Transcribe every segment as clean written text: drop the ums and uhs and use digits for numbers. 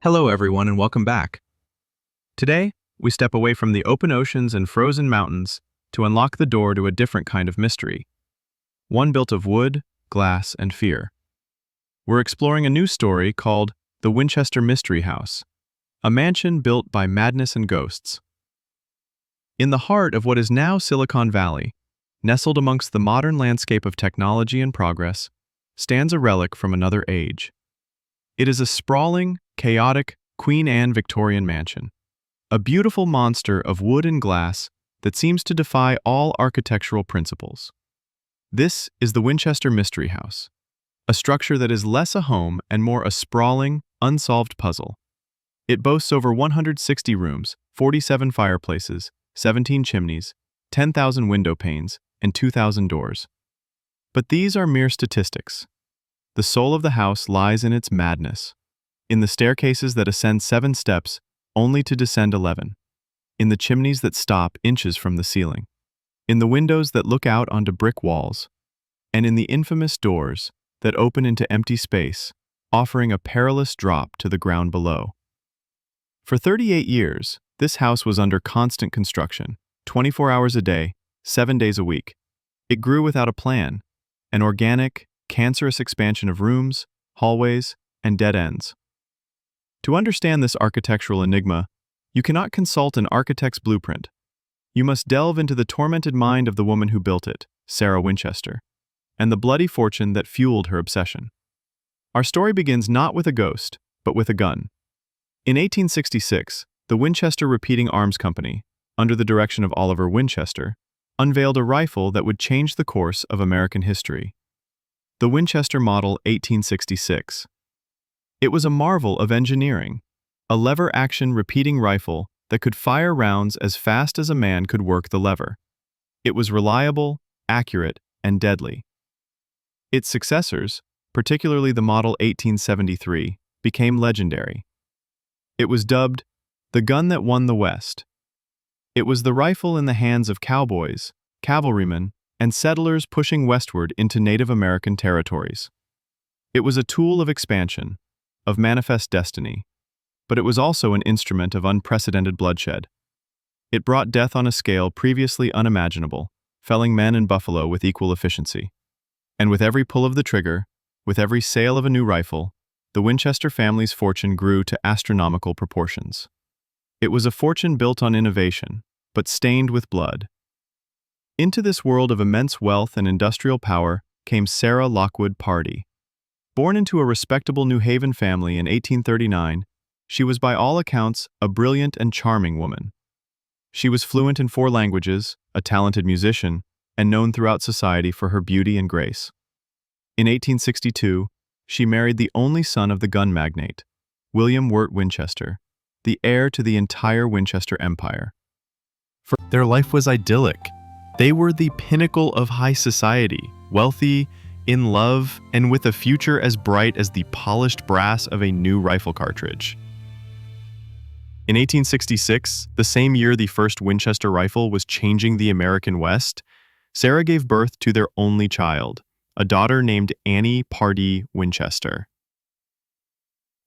Hello, everyone, and welcome back. Today, we step away from the open oceans and frozen mountains to unlock the door to a different kind of mystery, one built of wood, glass, and fear. We're exploring a new story called The Winchester Mystery House, a mansion built by madness and ghosts. In the heart of what is now Silicon Valley, nestled amongst the modern landscape of technology and progress, stands a relic from another age. It is a sprawling, chaotic Queen Anne Victorian mansion, a beautiful monster of wood and glass that seems to defy all architectural principles. This is the Winchester Mystery House, a structure that is less a home and more a sprawling, unsolved puzzle. It boasts over 160 rooms, 47 fireplaces, 17 chimneys, 10,000 window panes, and 2,000 doors. But these are mere statistics. The soul of the house lies in its madness, in the staircases that ascend 7 steps only to descend 11, in the chimneys that stop inches from the ceiling, in the windows that look out onto brick walls, and in the infamous doors that open into empty space, offering a perilous drop to the ground below. For 38 years, this house was under constant construction, 24 hours a day, 7 days a week. It grew without a plan, an organic, cancerous expansion of rooms, hallways, and dead ends. To understand this architectural enigma, you cannot consult an architect's blueprint. You must delve into the tormented mind of the woman who built it, Sarah Winchester, and the bloody fortune that fueled her obsession. Our story begins not with a ghost, but with a gun. In 1866, the Winchester Repeating Arms Company, under the direction of Oliver Winchester, unveiled a rifle that would change the course of American history. The Winchester Model 1866. It was a marvel of engineering, a lever-action repeating rifle that could fire rounds as fast as a man could work the lever. It was reliable, accurate, and deadly. Its successors, particularly the Model 1873, became legendary. It was dubbed the gun that won the West. It was the rifle in the hands of cowboys, cavalrymen, and settlers pushing westward into Native American territories. It was a tool of expansion, of manifest destiny, but it was also an instrument of unprecedented bloodshed. It brought death on a scale previously unimaginable, felling men and buffalo with equal efficiency. And with every pull of the trigger, with every sale of a new rifle, the Winchester family's fortune grew to astronomical proportions. It was a fortune built on innovation, but stained with blood. Into this world of immense wealth and industrial power came Sarah Lockwood Pardee. Born into a respectable New Haven family in 1839, she was by all accounts a brilliant and charming woman. She was fluent in 4 languages, a talented musician, and known throughout society for her beauty and grace. In 1862, she married the only son of the gun magnate, William Wirt Winchester, the heir to the entire Winchester Empire. Their life was idyllic. They were the pinnacle of high society, wealthy, in love, and with a future as bright as the polished brass of a new rifle cartridge. In 1866, the same year the first Winchester rifle was changing the American West, Sarah gave birth to their only child, a daughter named Annie Pardee Winchester.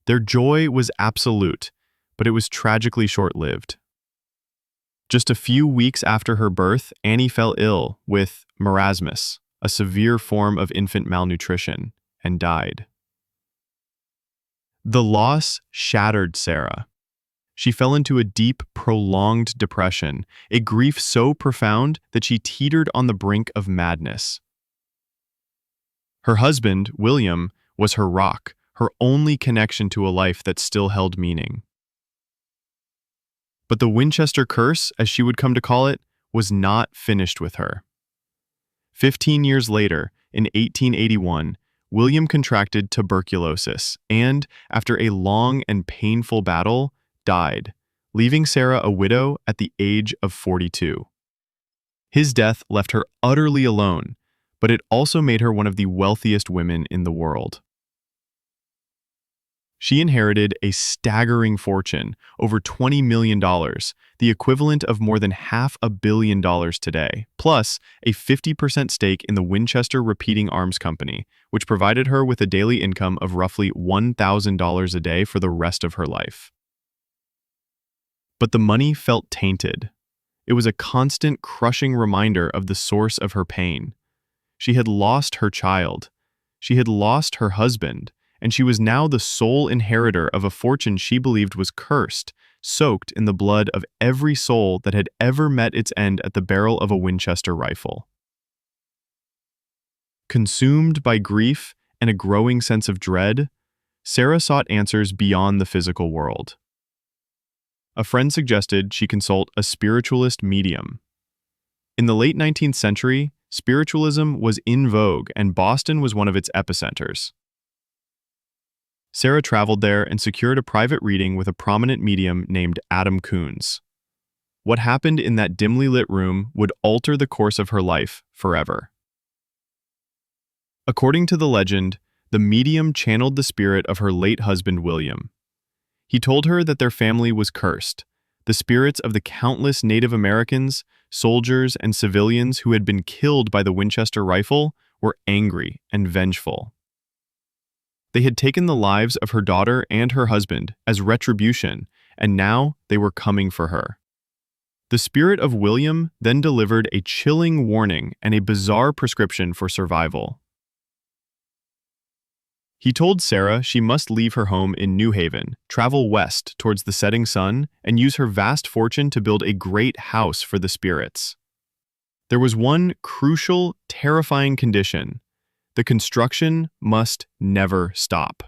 Their joy was absolute, but it was tragically short-lived. Just a few weeks after her birth, Annie fell ill with marasmus, a severe form of infant malnutrition, and died. The loss shattered Sarah. She fell into a deep, prolonged depression, a grief so profound that she teetered on the brink of madness. Her husband, William, was her rock, her only connection to a life that still held meaning. But the Winchester curse, as she would come to call it, was not finished with her. 15 years later, in 1881, William contracted tuberculosis and, after a long and painful battle, died, leaving Sarah a widow at the age of 42. His death left her utterly alone, but it also made her one of the wealthiest women in the world. She inherited a staggering fortune, over $20 million, the equivalent of more than $500 million today, plus a 50% stake in the Winchester Repeating Arms Company, which provided her with a daily income of roughly $1,000 a day for the rest of her life. But the money felt tainted. It was a constant, crushing reminder of the source of her pain. She had lost her child. She had lost her husband, and she was now the sole inheritor of a fortune she believed was cursed, soaked in the blood of every soul that had ever met its end at the barrel of a Winchester rifle. Consumed by grief and a growing sense of dread, Sarah sought answers beyond the physical world. A friend suggested she consult a spiritualist medium. In the late 19th century, spiritualism was in vogue, and Boston was one of its epicenters. Sarah traveled there and secured a private reading with a prominent medium named Adam Coons. What happened in that dimly lit room would alter the course of her life forever. According to the legend, the medium channeled the spirit of her late husband William. He told her that their family was cursed. The spirits of the countless Native Americans, soldiers, and civilians who had been killed by the Winchester rifle were angry and vengeful. They had taken the lives of her daughter and her husband as retribution, and now they were coming for her. The spirit of William then delivered a chilling warning and a bizarre prescription for survival. He told Sarah she must leave her home in New Haven, travel west towards the setting sun, and use her vast fortune to build a great house for the spirits. There was one crucial, terrifying condition. The construction must never stop.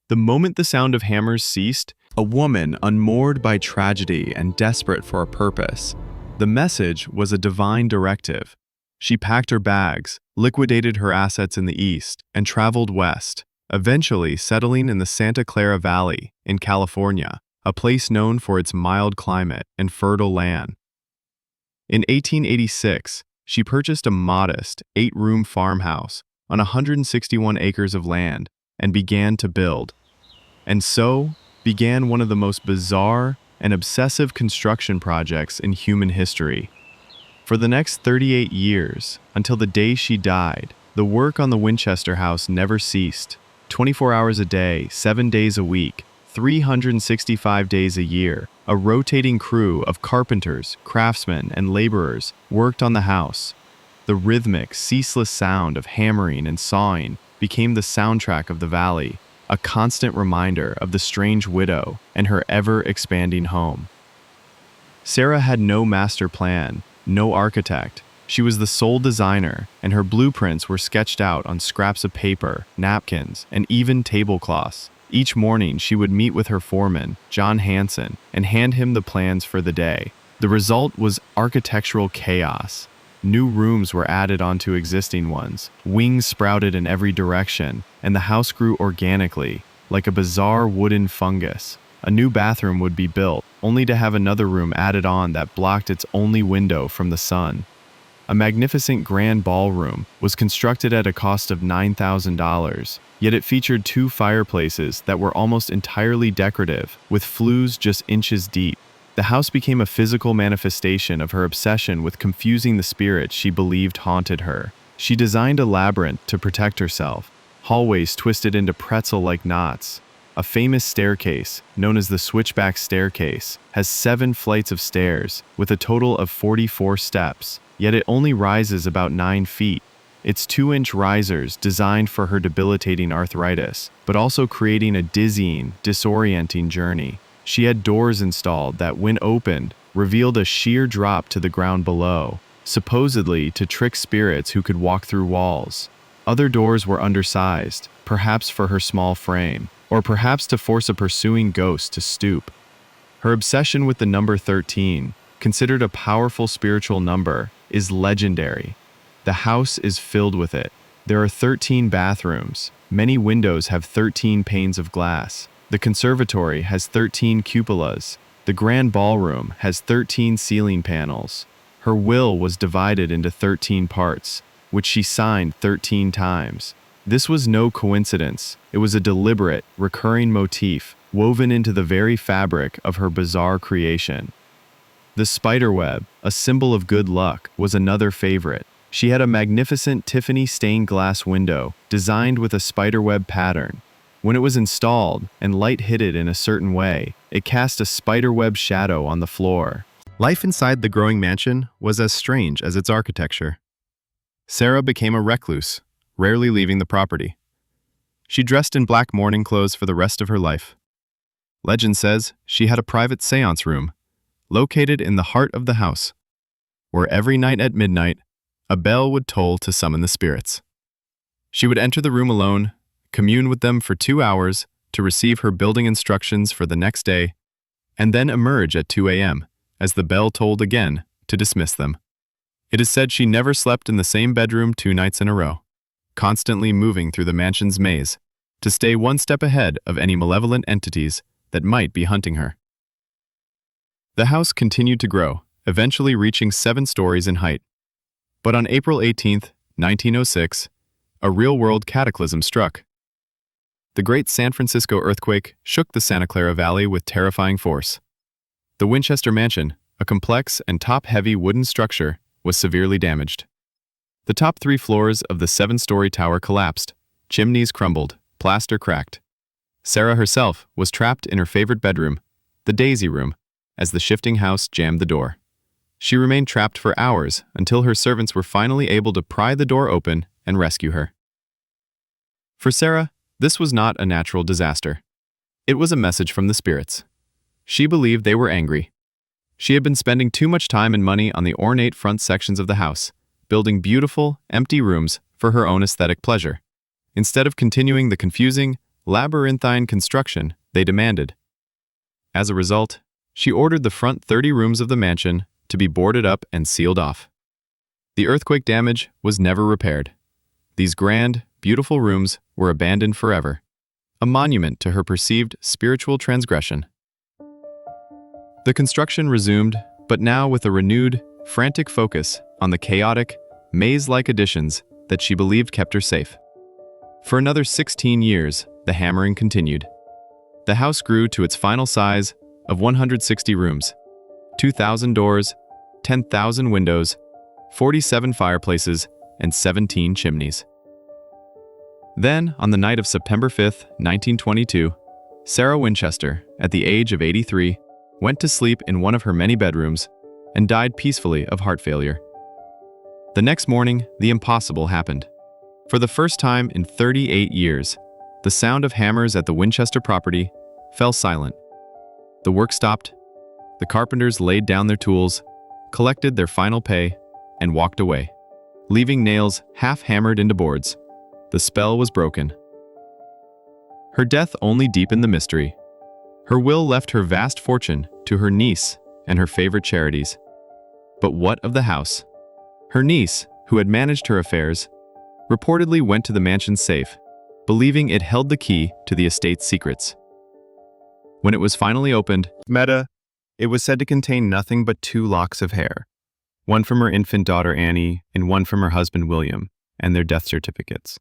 The moment the sound of hammers ceased, a woman unmoored by tragedy and desperate for a purpose. The message was a divine directive. She packed her bags, liquidated her assets in the east, and traveled west, eventually settling in the Santa Clara Valley in California, a place known for its mild climate and fertile land. In 1886, she purchased a modest 8-room farmhouse on 161 acres of land and began to build. And so began one of the most bizarre and obsessive construction projects in human history. For the next 38 years, until the day she died, the work on the Winchester house never ceased. 24 hours a day, 7 days a week, 365 days a year, a rotating crew of carpenters, craftsmen, and laborers worked on the house. The rhythmic, ceaseless sound of hammering and sawing became the soundtrack of the valley, a constant reminder of the strange widow and her ever-expanding home. Sarah had no master plan, no architect. She was the sole designer, and her blueprints were sketched out on scraps of paper, napkins, and even tablecloths. Each morning, she would meet with her foreman, John Hanson, and hand him the plans for the day. The result was architectural chaos. New rooms were added onto existing ones, wings sprouted in every direction, and the house grew organically, like a bizarre wooden fungus. A new bathroom would be built, only to have another room added on that blocked its only window from the sun. A magnificent grand ballroom was constructed at a cost of $9,000, yet it featured 2 fireplaces that were almost entirely decorative, with flues just inches deep. The house became a physical manifestation of her obsession with confusing the spirits she believed haunted her. She designed a labyrinth to protect herself, hallways twisted into pretzel-like knots. A famous staircase, known as the Switchback Staircase, has 7 flights of stairs, with a total of 44 steps, yet it only rises about 9 feet. Its 2-inch risers designed for her debilitating arthritis, but also creating a dizzying, disorienting journey. She had doors installed that, when opened, revealed a sheer drop to the ground below, supposedly to trick spirits who could walk through walls. Other doors were undersized, perhaps for her small frame, or perhaps to force a pursuing ghost to stoop. Her obsession with the number 13, considered a powerful spiritual number, is legendary. The house is filled with it. There are 13 bathrooms. Many windows have 13 panes of glass. The conservatory has 13 cupolas. The grand ballroom has 13 ceiling panels. Her will was divided into 13 parts, which she signed 13 times. This was no coincidence. It was a deliberate, recurring motif woven into the very fabric of her bizarre creation. The spiderweb, a symbol of good luck, was another favorite. She had a magnificent Tiffany stained glass window designed with a spiderweb pattern. When it was installed and light hit it in a certain way, it cast a spiderweb shadow on the floor. Life inside the growing mansion was as strange as its architecture. Sarah became a recluse, rarely leaving the property. She dressed in black mourning clothes for the rest of her life. Legend says she had a private séance room, located in the heart of the house, where every night at midnight, a bell would toll to summon the spirits. She would enter the room alone, commune with them for 2 hours to receive her building instructions for the next day, and then emerge at 2 a.m. as the bell tolled again to dismiss them. It is said she never slept in the same bedroom 2 nights in a row, constantly moving through the mansion's maze to stay one step ahead of any malevolent entities that might be hunting her. The house continued to grow, eventually reaching 7 stories in height. But on April 18, 1906, a real-world cataclysm struck. The Great San Francisco earthquake shook the Santa Clara Valley with terrifying force. The Winchester Mansion, a complex and top-heavy wooden structure, was severely damaged. The top 3 floors of the 7-story tower collapsed, chimneys crumbled, plaster cracked. Sarah herself was trapped in her favorite bedroom, the Daisy Room, as the shifting house jammed the door. She remained trapped for hours until her servants were finally able to pry the door open and rescue her. For Sarah, this was not a natural disaster. It was a message from the spirits. She believed they were angry. She had been spending too much time and money on the ornate front sections of the house, building beautiful, empty rooms for her own aesthetic pleasure, instead of continuing the confusing, labyrinthine construction they demanded. As a result, she ordered the front 30 rooms of the mansion to be boarded up and sealed off. The earthquake damage was never repaired. These grand, beautiful rooms were abandoned forever, a monument to her perceived spiritual transgression. The construction resumed, but now with a renewed, frantic focus on the chaotic, maze-like additions that she believed kept her safe. For another 16 years, the hammering continued. The house grew to its final size of 160 rooms, 2,000 doors, 10,000 windows, 47 fireplaces, and 17 chimneys. Then, on the night of September 5, 1922, Sarah Winchester, at the age of 83, went to sleep in one of her many bedrooms and died peacefully of heart failure. The next morning, the impossible happened. For the first time in 38 years, the sound of hammers at the Winchester property fell silent. The work stopped. The carpenters laid down their tools, collected their final pay, and walked away, leaving nails half hammered into boards. The spell was broken. Her death only deepened the mystery. Her will left her vast fortune to her niece and her favorite charities. But what of the house? Her niece, who had managed her affairs, reportedly went to the mansion's safe, believing it held the key to the estate's secrets. When it was finally opened, it was said to contain nothing but 2 locks of hair, one from her infant daughter Annie and one from her husband William, and their death certificates.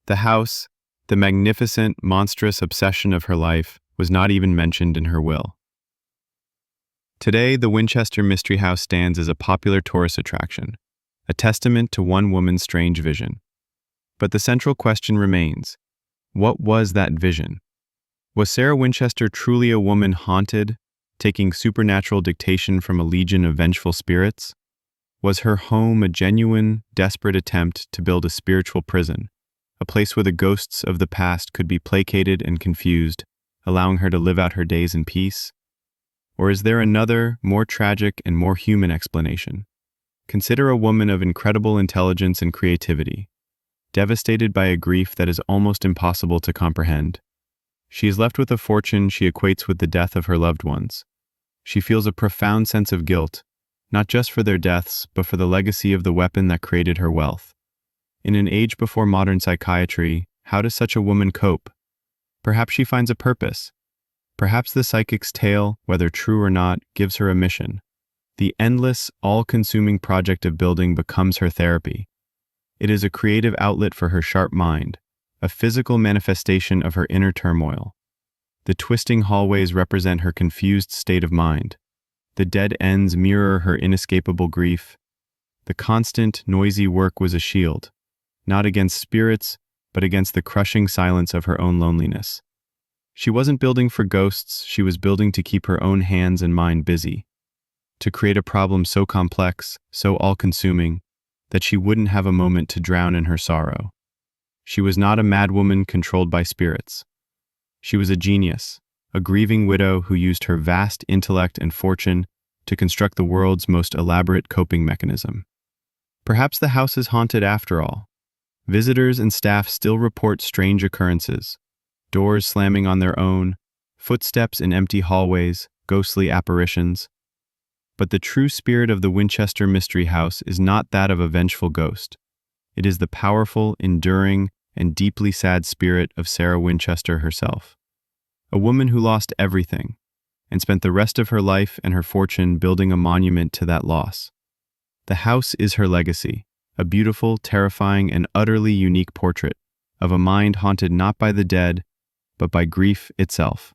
The house, the magnificent, monstrous obsession of her life, was not even mentioned in her will. Today, the Winchester Mystery House stands as a popular tourist attraction, a testament to one woman's strange vision. But the central question remains, what was that vision? Was Sarah Winchester truly a woman haunted, taking supernatural dictation from a legion of vengeful spirits? Was her home a genuine, desperate attempt to build a spiritual prison, a place where the ghosts of the past could be placated and confused, allowing her to live out her days in peace? Or is there another, more tragic and more human explanation? Consider a woman of incredible intelligence and creativity, devastated by a grief that is almost impossible to comprehend. She is left with a fortune she equates with the death of her loved ones. She feels a profound sense of guilt, not just for their deaths, but for the legacy of the weapon that created her wealth. In an age before modern psychiatry, how does such a woman cope? Perhaps she finds a purpose. Perhaps the psychic's tale, whether true or not, gives her a mission. The endless, all-consuming project of building becomes her therapy. It is a creative outlet for her sharp mind, a physical manifestation of her inner turmoil. The twisting hallways represent her confused state of mind. The dead ends mirror her inescapable grief. The constant, noisy work was a shield, not against spirits, but against the crushing silence of her own loneliness. She wasn't building for ghosts, she was building to keep her own hands and mind busy, to create a problem so complex, so all-consuming, that she wouldn't have a moment to drown in her sorrow. She was not a madwoman controlled by spirits. She was a genius, a grieving widow who used her vast intellect and fortune to construct the world's most elaborate coping mechanism. Perhaps the house is haunted after all. Visitors and staff still report strange occurrences, doors slamming on their own, footsteps in empty hallways, ghostly apparitions. But the true spirit of the Winchester Mystery House is not that of a vengeful ghost. It is the powerful, enduring, and deeply sad spirit of Sarah Winchester herself. A woman who lost everything, and spent the rest of her life and her fortune building a monument to that loss. The house is her legacy, a beautiful, terrifying, and utterly unique portrait of a mind haunted not by the dead, but by grief itself.